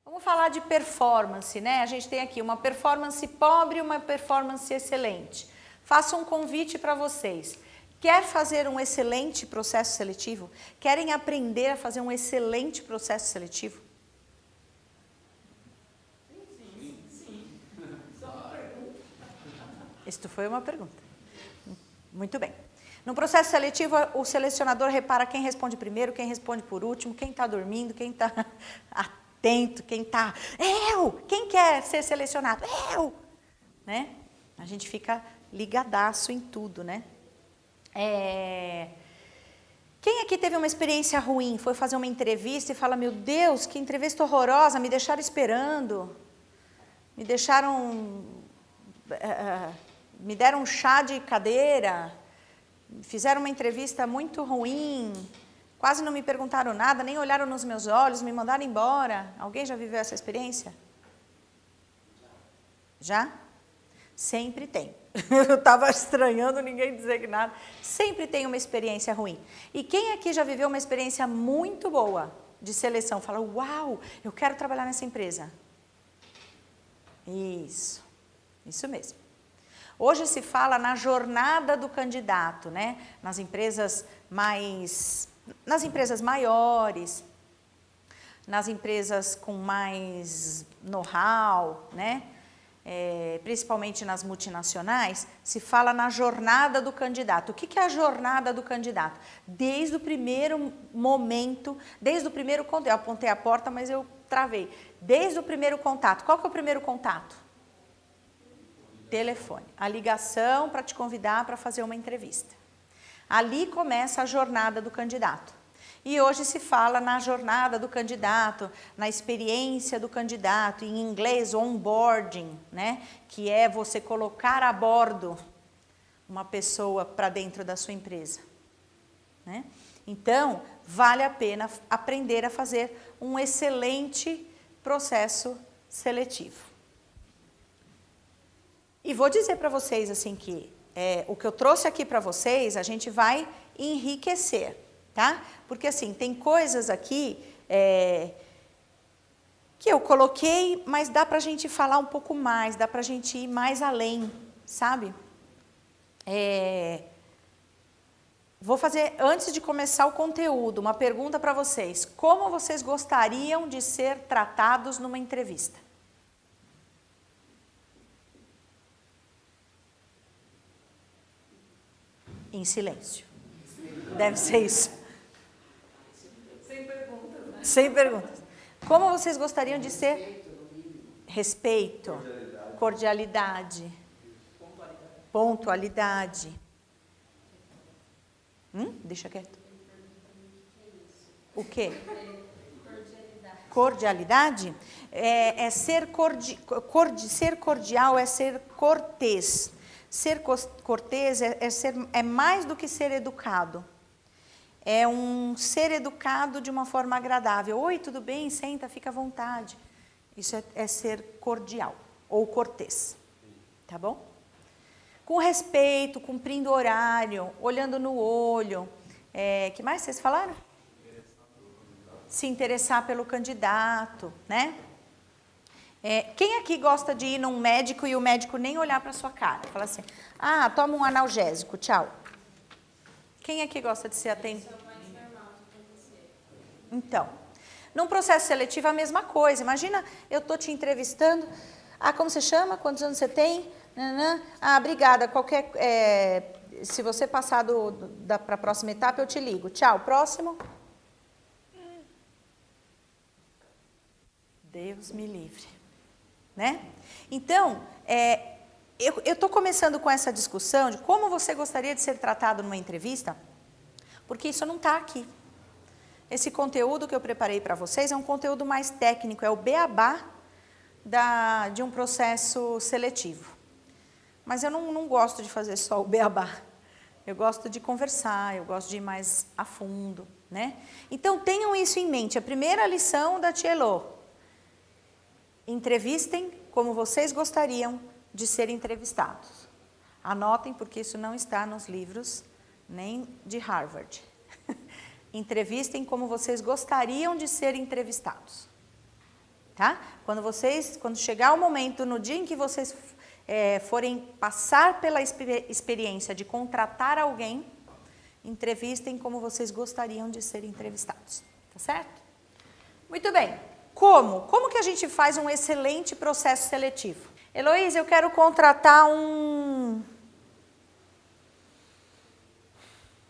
Vamos falar de performance, né? A gente tem aqui uma performance pobre e uma performance excelente. Faço um convite para vocês. Quer fazer um excelente processo seletivo? Querem aprender a fazer um excelente processo seletivo? Sim. Só uma pergunta. Isto foi uma pergunta. Muito bem. No processo seletivo, o selecionador repara quem responde primeiro, quem responde por último, quem está dormindo, quem está atento, quem está... Quem quer ser selecionado? Né? A gente fica ligadaço em tudo, né? Quem aqui teve uma experiência ruim, foi fazer uma entrevista e fala, meu Deus, que entrevista horrorosa, me deixaram esperando, me deram um chá de cadeira, fizeram uma entrevista muito ruim, quase não me perguntaram nada, nem olharam nos meus olhos, me mandaram embora. Alguém já viveu essa experiência? Já? Sempre tem. Eu estava estranhando ninguém dizer nada. Sempre tem uma experiência ruim. E quem aqui já viveu uma experiência muito boa de seleção? Fala, uau, eu quero trabalhar nessa empresa. Isso mesmo. Hoje se fala na jornada do candidato, né? Nas empresas maiores, nas empresas com mais know-how, né? Principalmente nas multinacionais, se fala na jornada do candidato. O que é a jornada do candidato? Desde o primeiro momento, desde o primeiro contato, eu apontei a porta, mas eu travei. Desde o primeiro contato. Qual que é o primeiro contato? Telefone. A ligação para te convidar para fazer uma entrevista. Ali começa a jornada do candidato. E hoje se fala na jornada do candidato, na experiência do candidato, em inglês onboarding, né? Que é você colocar a bordo uma pessoa para dentro da sua empresa, né? Então, vale a pena aprender a fazer um excelente processo seletivo. E vou dizer para vocês assim que o que eu trouxe aqui para vocês, a gente vai enriquecer, tá? Porque assim, tem coisas aqui que eu coloquei, mas dá para a gente falar um pouco mais, dá para a gente ir mais além, sabe? Vou fazer, antes de começar o conteúdo, uma pergunta para vocês. Como vocês gostariam de ser tratados numa entrevista? Em silêncio. Deve ser isso. Sem perguntas, né? Sem perguntas. Como vocês gostariam de ser? Respeito, cordialidade, pontualidade. Deixa quieto. O quê? Cordialidade? Ser cordial, é ser cortês. Ser cortês é mais do que ser educado. É um ser educado de uma forma agradável. Oi, tudo bem? Senta, fica à vontade. Isso é ser cordial ou cortês. Tá bom? Com respeito, cumprindo horário, olhando no olho. Que mais vocês falaram? Se interessar pelo candidato, né? Quem aqui gosta de ir num médico e o médico nem olhar para sua cara? Fala assim, toma um analgésico, tchau. Quem aqui gosta de ser atendido? Então, num processo seletivo a mesma coisa. Imagina, eu estou te entrevistando. Como você chama? Quantos anos você tem? Obrigada. Se você passar para a próxima etapa, eu te ligo. Tchau. Próximo. Deus me livre. Né? Então, eu estou começando com essa discussão de como você gostaria de ser tratado numa entrevista, porque isso não está aqui. Esse conteúdo que eu preparei para vocês é um conteúdo mais técnico, é o beabá de um processo seletivo. Mas eu não gosto de fazer só o beabá. Eu gosto de conversar, eu gosto de ir mais a fundo, né? Então, tenham isso em mente. A primeira lição da Tia Elô. Entrevistem como vocês gostariam de ser entrevistados. Anotem, porque isso não está nos livros nem de Harvard. Entrevistem como vocês gostariam de ser entrevistados. tá? Quando chegar o momento, no dia em que vocês forem passar pela experiência de contratar alguém, entrevistem como vocês gostariam de ser entrevistados, tá certo? Muito bem. Como? Como que a gente faz um excelente processo seletivo? Heloísa, eu quero contratar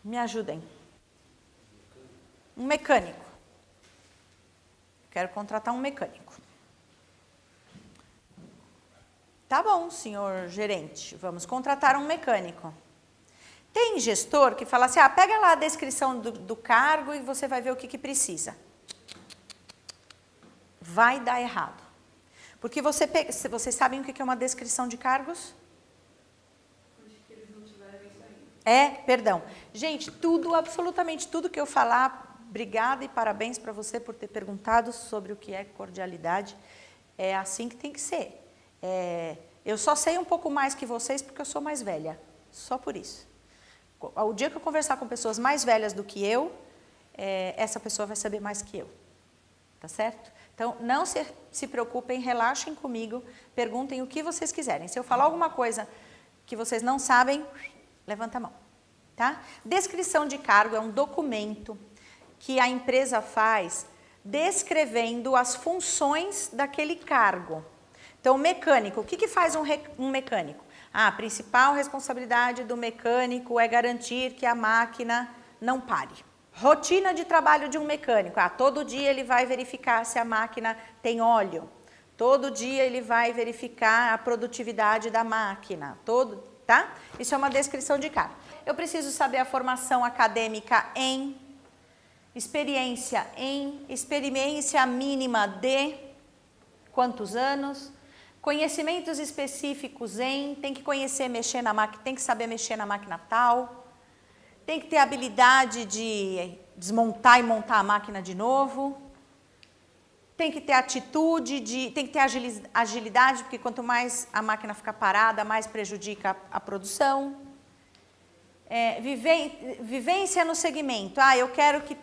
me ajudem. Um mecânico. Quero contratar um mecânico. Tá bom, senhor gerente, vamos contratar um mecânico. Tem gestor que fala assim, pega lá a descrição do cargo e você vai ver o que precisa. Vai dar errado. Porque vocês sabem o que é uma descrição de cargos? Acho que eles não tiveram isso ainda. Perdão. Gente, absolutamente tudo que eu falar, obrigada e parabéns para você por ter perguntado sobre o que é cordialidade. É assim que tem que ser. Eu só sei um pouco mais que vocês porque eu sou mais velha. Só por isso. O dia que eu conversar com pessoas mais velhas do que eu, essa pessoa vai saber mais que eu. Tá certo? Então, não se preocupem, relaxem comigo, perguntem o que vocês quiserem. Se eu falar alguma coisa que vocês não sabem, levanta a mão. Tá? Descrição de cargo é um documento que a empresa faz descrevendo as funções daquele cargo. Então, mecânico, o que faz um mecânico? A principal responsabilidade do mecânico é garantir que a máquina não pare. Rotina de trabalho de um mecânico. Todo dia ele vai verificar se a máquina tem óleo. Todo dia ele vai verificar a produtividade da máquina. Tá? Isso é uma descrição de cargo. Eu preciso saber a formação acadêmica experiência mínima de quantos anos, conhecimentos específicos tem que conhecer mexer na máquina, tem que saber mexer na máquina tal. Tem que ter habilidade de desmontar e montar a máquina de novo. Tem que ter atitude, tem que ter agilidade, porque quanto mais a máquina ficar parada, mais prejudica a produção. Vivência no segmento. Eu quero que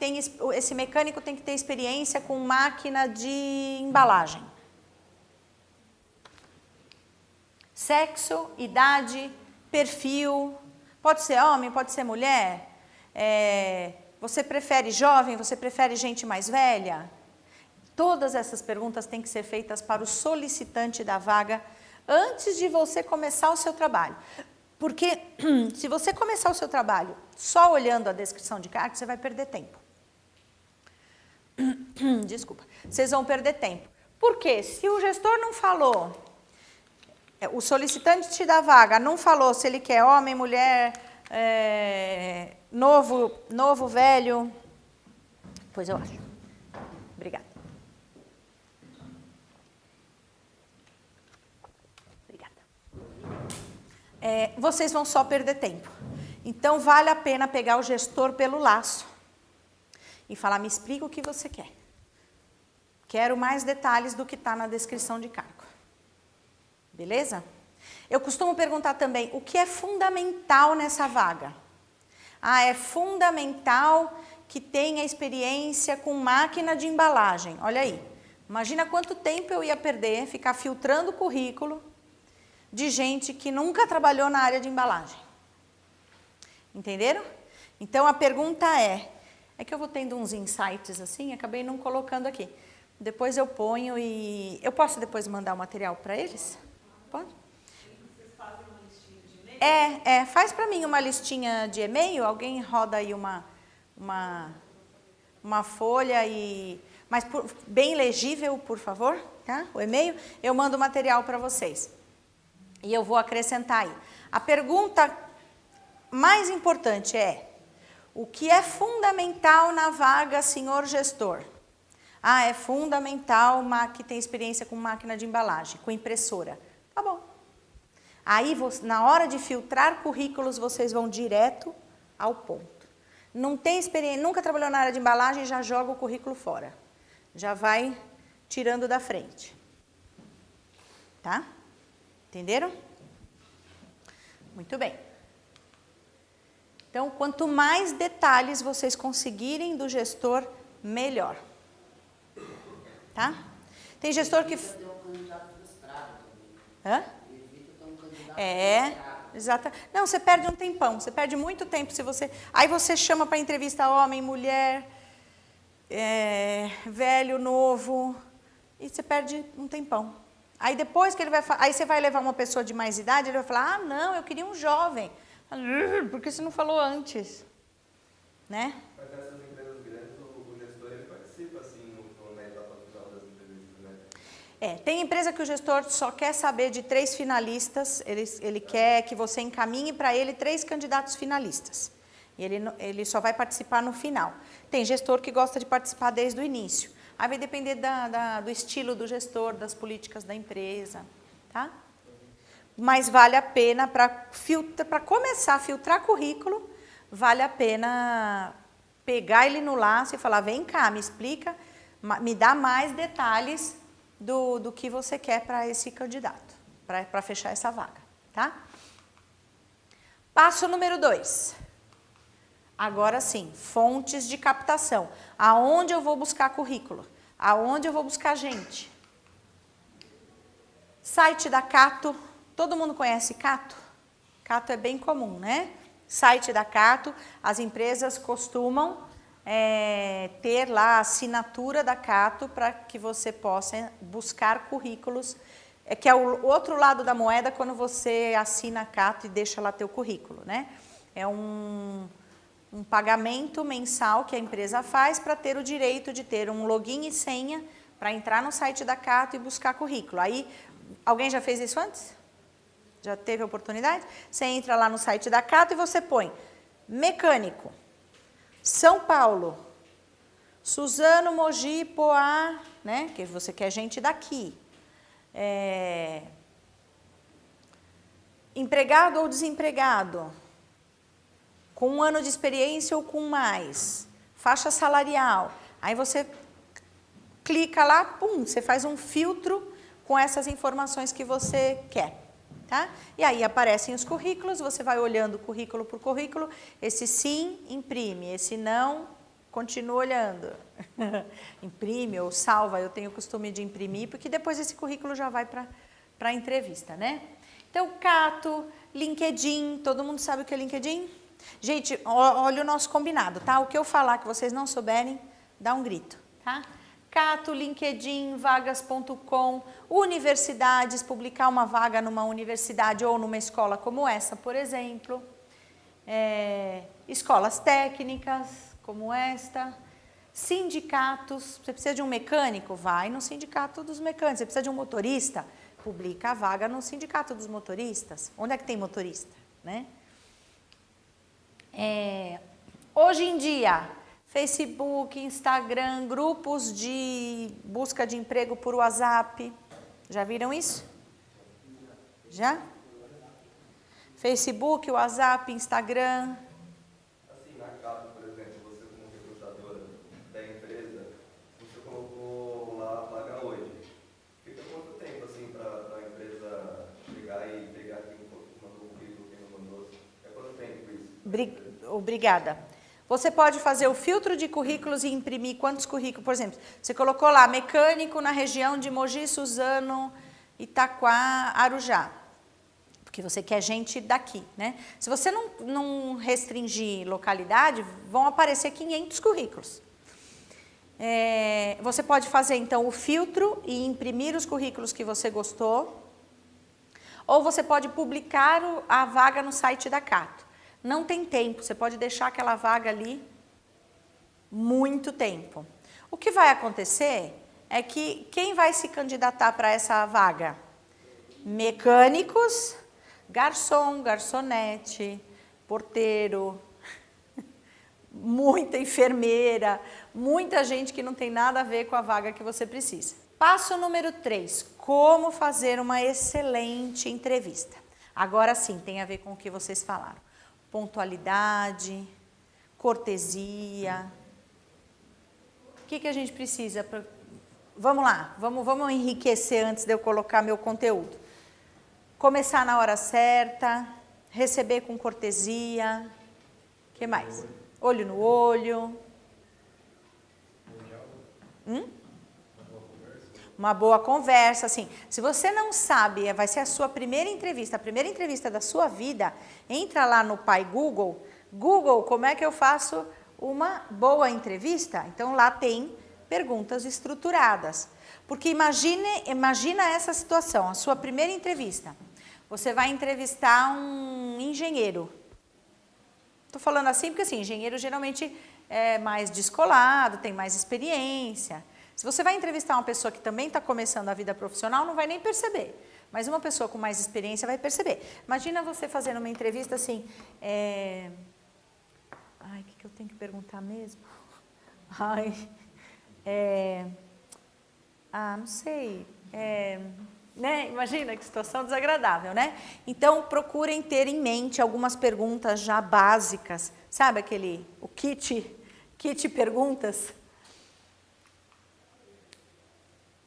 esse mecânico tem que ter experiência com máquina de embalagem. Sexo, idade, perfil. Pode ser homem, pode ser mulher. Você prefere jovem, você prefere gente mais velha? Todas essas perguntas têm que ser feitas para o solicitante da vaga antes de você começar o seu trabalho. Porque se você começar o seu trabalho só olhando a descrição de cargo, você vai perder tempo. Desculpa. Vocês vão perder tempo. Por quê? Se o gestor não falou, o solicitante da vaga não falou se ele quer homem, mulher, novo, velho. Pois eu acho. Obrigada. Vocês vão só perder tempo. Então, vale a pena pegar o gestor pelo laço e falar, me explica o que você quer. Quero mais detalhes do que está na descrição de cargo. Beleza? Eu costumo perguntar também, o que é fundamental nessa vaga? É fundamental que tenha experiência com máquina de embalagem. Olha aí, imagina quanto tempo eu ia perder, ficar filtrando o currículo de gente que nunca trabalhou na área de embalagem. Entenderam? Então, a pergunta é que eu vou tendo uns insights assim, acabei não colocando aqui. Depois eu ponho e... Eu posso depois mandar o material para eles? Pode? Vocês fazem uma listinha de e-mail? Faz para mim uma listinha de e-mail, alguém roda aí uma folha mas bem legível, por favor, tá? O e-mail, eu mando o material para vocês. E eu vou acrescentar aí. A pergunta mais importante o que é fundamental na vaga, senhor gestor? É fundamental que tem experiência com máquina de embalagem, com impressora. Tá bom. Aí, na hora de filtrar currículos, vocês vão direto ao ponto. Não tem experiência, nunca trabalhou na área de embalagem, já joga o currículo fora. Já vai tirando da frente. Tá? Entenderam? Muito bem. Então, quanto mais detalhes vocês conseguirem do gestor, melhor. Tá? Tem gestor que... Evita ter um candidato frustrado também. Hã? Evita ter um candidato frustrado. Exato. Não, você perde um tempão, você perde muito tempo se você... Aí você chama para entrevista homem, mulher, velho, novo, e você perde um tempão. Aí depois que ele vai... Aí você vai levar uma pessoa de mais idade, ele vai falar, ah, não, eu queria um jovem. Por que você não falou antes? Né? Mas nessas empresas grandes, o gestor ele participa assim, na etapa final das entrevistas, né? Tem empresa que o gestor só quer saber de 3 finalistas, ele quer que você encaminhe para ele 3 candidatos finalistas. E ele só vai participar no final. Tem gestor que gosta de participar desde o início. Aí vai depender do estilo do gestor, das políticas da empresa, tá? Mas vale a pena, para começar a filtrar currículo, vale a pena pegar ele no laço e falar, vem cá, me explica, me dá mais detalhes do que você quer para esse candidato, para fechar essa vaga, tá? Passo número 2. Agora sim, fontes de captação. Aonde eu vou buscar currículo? Aonde eu vou buscar gente? Site da Cato. Todo mundo conhece Cato? Cato é bem comum, né? Site da Cato, as empresas costumam ter lá a assinatura da Cato para que você possa buscar currículos, que é o outro lado da moeda quando você assina a Cato e deixa lá teu currículo, né? É um pagamento mensal que a empresa faz para ter o direito de ter um login e senha para entrar no site da Cato e buscar currículo. Aí, alguém já fez isso antes? Já teve a oportunidade? Você entra lá no site da Cato e você põe mecânico, São Paulo, Suzano, Mogi, Poá, né? Que você quer gente daqui. Empregado ou desempregado, com 1 ano de experiência ou com mais, faixa salarial. Aí você clica lá, pum, você faz um filtro com essas informações que você quer. Tá? E aí aparecem os currículos, você vai olhando currículo por currículo, esse sim, imprime, esse não, continua olhando. Imprime ou salva, eu tenho o costume de imprimir, porque depois esse currículo já vai para a entrevista, né? Então, Cato, LinkedIn, todo mundo sabe o que é LinkedIn? Gente, olha o nosso combinado, tá? O que eu falar que vocês não souberem, dá um grito, tá? Cato, LinkedIn, vagas.com, universidades, publicar uma vaga numa universidade ou numa escola como essa, por exemplo. Escolas técnicas, como esta. Sindicatos, você precisa de um mecânico? Vai no sindicato dos mecânicos. Você precisa de um motorista? Publica a vaga no sindicato dos motoristas. Onde é que tem motorista, né? Hoje em dia, Facebook, Instagram, grupos de busca de emprego por WhatsApp. Já viram isso? Já? Facebook, WhatsApp, Instagram. Assim, na Cato, por exemplo, você como recrutadora da empresa, você colocou lá a vaga hoje. Fica quanto tempo assim para a empresa chegar e pegar quem mandou o currículo, quem não mandou? É quanto tempo isso? Obrigada. Você pode fazer o filtro de currículos e imprimir quantos currículos, por exemplo, você colocou lá mecânico na região de Mogi, Suzano, Itaquá, Arujá, porque você quer gente daqui, né? Se você não restringir localidade, vão aparecer 500 currículos. Você pode fazer, então, o filtro e imprimir os currículos que você gostou, ou você pode publicar a vaga no site da Cato. Não tem tempo, você pode deixar aquela vaga ali muito tempo. O que vai acontecer é que quem vai se candidatar para essa vaga? Mecânicos, garçom, garçonete, porteiro, muita enfermeira, muita gente que não tem nada a ver com a vaga que você precisa. Passo número 3, como fazer uma excelente entrevista. Agora sim, tem a ver com o que vocês falaram. Pontualidade, cortesia. O que a gente precisa? Vamos lá, vamos enriquecer antes de eu colocar meu conteúdo. Começar na hora certa, receber com cortesia. O que mais? Olho no olho. uma boa conversa, assim. Se você não sabe, vai ser a sua primeira entrevista, a primeira entrevista da sua vida, entra lá no Pai Google, Google, como é que eu faço uma boa entrevista? Então lá tem perguntas estruturadas. Porque imagina essa situação, a sua primeira entrevista. Você vai entrevistar um engenheiro. Estou falando assim porque assim, engenheiro geralmente é mais descolado, tem mais experiência. Se você vai entrevistar uma pessoa que também está começando a vida profissional, não vai nem perceber. Mas uma pessoa com mais experiência vai perceber. Imagina você fazendo uma entrevista assim... Ai, o que eu tenho que perguntar mesmo? Não sei. Né? Imagina que situação desagradável, né? Então, procurem ter em mente algumas perguntas já básicas. Sabe o kit perguntas?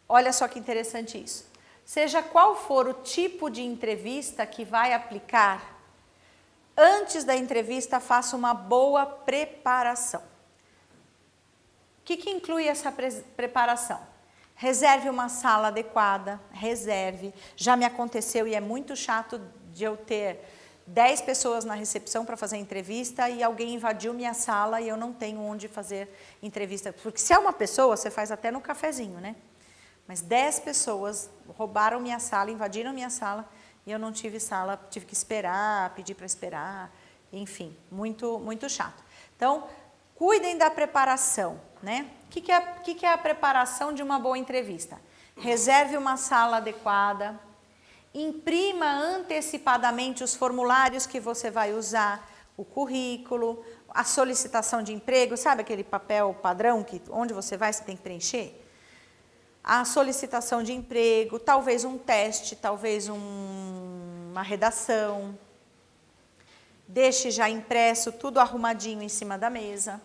Olha só que interessante isso. Seja qual for o tipo de entrevista que vai aplicar, antes da entrevista, faça uma boa preparação. O que inclui essa preparação? Reserve uma sala adequada, reserve. Já me aconteceu e é muito chato de eu ter 10 pessoas na recepção para fazer entrevista e alguém invadiu minha sala e eu não tenho onde fazer entrevista. Porque se é uma pessoa, você faz até no cafezinho, né? Mas 10 pessoas roubaram minha sala, invadiram minha sala e eu não tive sala, tive que esperar, pedir para esperar, enfim, muito, muito chato. Então, cuidem da preparação, né? O que é a preparação de uma boa entrevista? Reserve uma sala adequada, imprima antecipadamente os formulários que você vai usar, o currículo, a solicitação de emprego, sabe aquele papel padrão onde você vai, você tem que preencher? A solicitação de emprego, talvez um teste, talvez uma redação. Deixe já impresso, tudo arrumadinho em cima da mesa.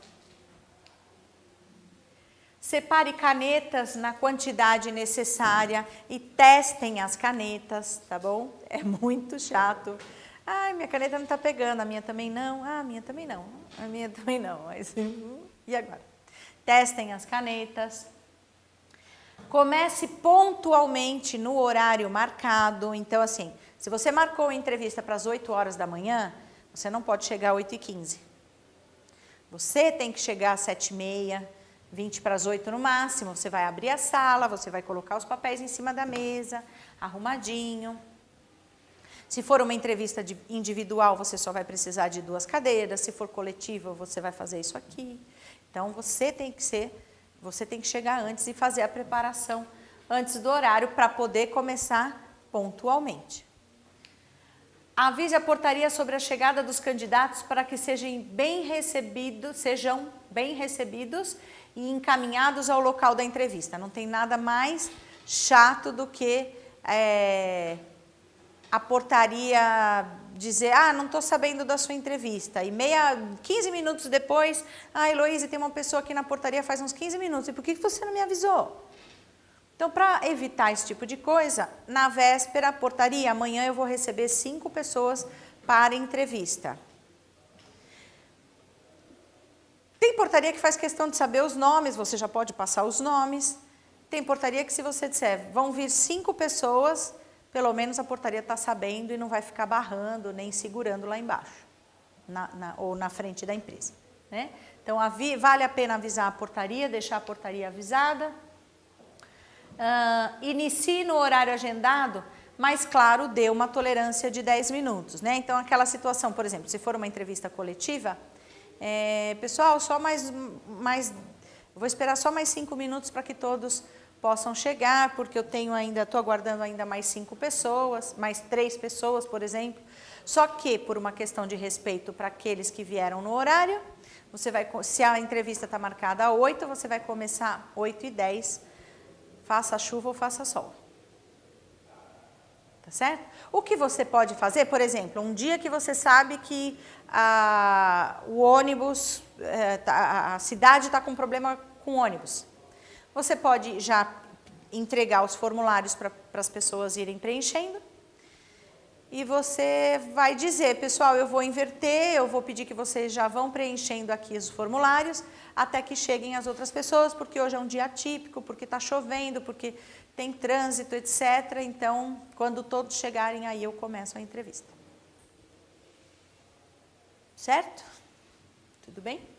Separe canetas na quantidade necessária e testem as canetas, tá bom? É muito chato. Ai, minha caneta não está pegando, a minha também não. Ah, a minha também não. A minha também não. Mas, e agora? Testem as canetas. Comece pontualmente no horário marcado. Então, assim, se você marcou a entrevista para as 8 horas da manhã, você não pode chegar às 8h15. Você tem que chegar às 7h30, 20 para as 8 no máximo. Você vai abrir a sala, você vai colocar os papéis em cima da mesa, arrumadinho. Se for uma entrevista individual, você só vai precisar de 2 cadeiras. Se for coletiva, você vai fazer isso aqui. Então, você tem que chegar antes e fazer a preparação antes do horário para poder começar pontualmente. Avise a portaria sobre a chegada dos candidatos para que sejam bem recebidos e encaminhados ao local da entrevista. Não tem nada mais chato do que a portaria dizer, não estou sabendo da sua entrevista. E 15 minutos depois, Heloísa, tem uma pessoa aqui na portaria faz uns 15 minutos. E por que você não me avisou? Então, para evitar esse tipo de coisa, na véspera, portaria, amanhã eu vou receber 5 pessoas para entrevista. Tem portaria que faz questão de saber os nomes, você já pode passar os nomes. Tem portaria que se você disser, vão vir 5 pessoas, pelo menos a portaria está sabendo e não vai ficar barrando, nem segurando lá embaixo, ou na frente da empresa, né? Então, vale a pena avisar a portaria, deixar a portaria avisada. Inicie no horário agendado, mas, claro, dê uma tolerância de 10 minutos, né? Então, aquela situação, por exemplo, se for uma entrevista coletiva, pessoal, vou esperar só mais 5 minutos para que todos possam chegar, porque estou aguardando ainda mais 5 pessoas, mais 3 pessoas, por exemplo. Só que, por uma questão de respeito para aqueles que vieram no horário, se a entrevista está marcada às 8, você vai começar 8h10, faça chuva ou faça sol. Tá certo? O que você pode fazer, por exemplo, um dia que você sabe que o ônibus, a cidade está com problema com o ônibus. Você pode já entregar os formulários para as pessoas irem preenchendo e você vai dizer, pessoal, eu vou inverter, eu vou pedir que vocês já vão preenchendo aqui os formulários, até que cheguem as outras pessoas, porque hoje é um dia atípico, porque está chovendo, porque tem trânsito, etc. Então, quando todos chegarem, aí eu começo a entrevista. Certo? Tudo bem?